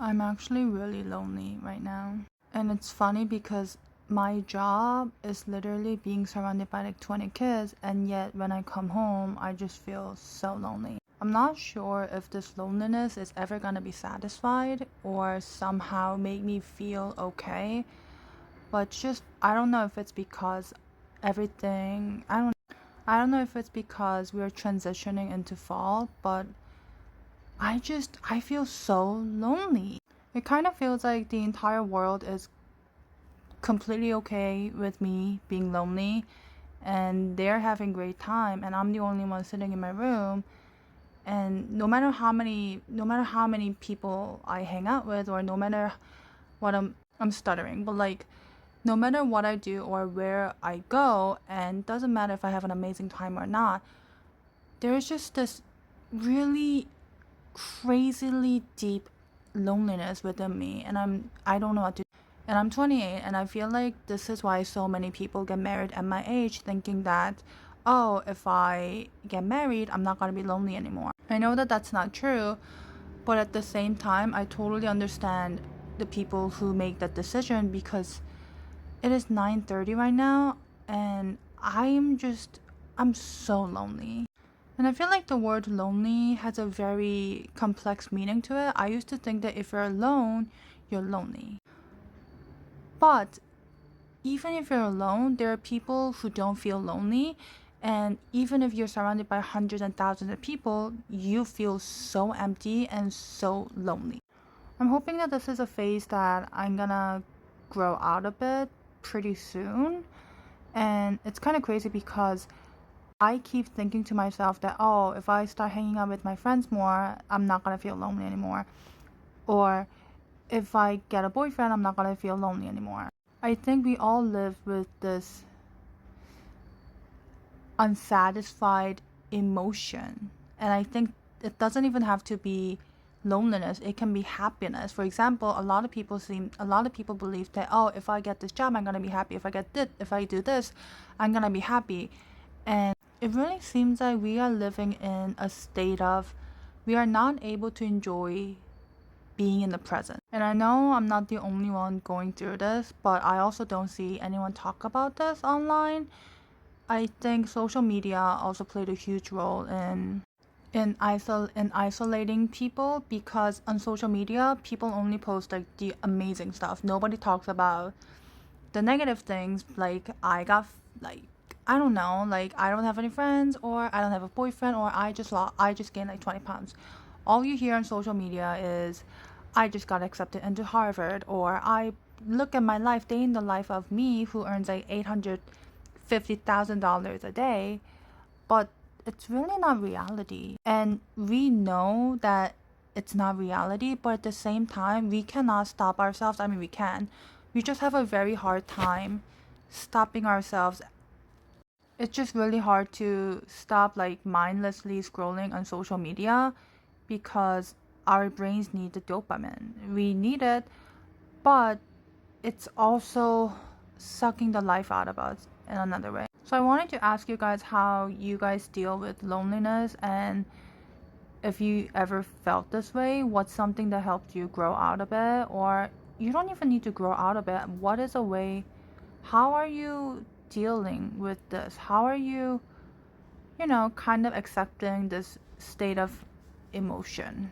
I'm actually really lonely right now. And it's funny because my job is literally being surrounded by like 20 kids, and yet when I come home, I just feel so lonely. I'm not sure if this loneliness is ever gonna be satisfied or somehow make me feel okay, but just I don't know if it's because everything, I don't know if it's because we're transitioning into fall, but I feel so lonely. It kind of feels like the entire world is completely okay with me being lonely and they're having great time and I'm the only one sitting in my room, and no matter how many people I hang out with, or no matter what I'm stuttering, but like no matter what I do or where I go, and doesn't matter if I have an amazing time or not, there's just this really crazily deep loneliness within me, and I don't know what to. And I'm 28, and I feel like this is why so many people get married at my age, thinking that, oh, if I get married, I'm not gonna be lonely anymore. I know that that's not true, but at the same time, I totally understand the people who make that decision, because it is 9:30 right now, and I'm so lonely. And I feel like the word lonely has a very complex meaning to it. I used to think that if you're alone, you're lonely. But even if you're alone, there are people who don't feel lonely. And even if you're surrounded by hundreds and thousands of people, you feel so empty and so lonely. I'm hoping that this is a phase that I'm gonna grow out a bit pretty soon. And it's kind of crazy because I keep thinking to myself that, oh, if I start hanging out with my friends more, I'm not gonna feel lonely anymore. Or if I get a boyfriend, I'm not gonna feel lonely anymore. I think we all live with this unsatisfied emotion. And I think it doesn't even have to be loneliness, it can be happiness. For example, a lot of people believe that, oh, if I get this job, I'm gonna be happy. If I do this, I'm gonna be happy. And it really seems like we are living in a state of we are not able to enjoy being in the present. And I know I'm not the only one going through this, but I also don't see anyone talk about this online. I think social media also played a huge role in isolating people, because on social media people only post like the amazing stuff. Nobody talks about the negative things, like I don't know, like I don't have any friends, or I don't have a boyfriend, or I just gained like 20 pounds. All you hear on social media is I just got accepted into Harvard, or I look at my life, day in the life of me who earns like $850,000 a day, but it's really not reality. And we know that it's not reality, but at the same time, we cannot stop ourselves. I mean, we can. We just have a very hard time stopping ourselves. It's just really hard to stop like mindlessly scrolling on social media, because our brains need the dopamine. We need it, but it's also sucking the life out of us in another way. So I wanted to ask you guys how you guys deal with loneliness, and if you ever felt this way, what's something that helped you grow out of it? Or you don't even need to grow out of it. What is a way, how are you dealing with this? How are you, kind of accepting this state of emotion?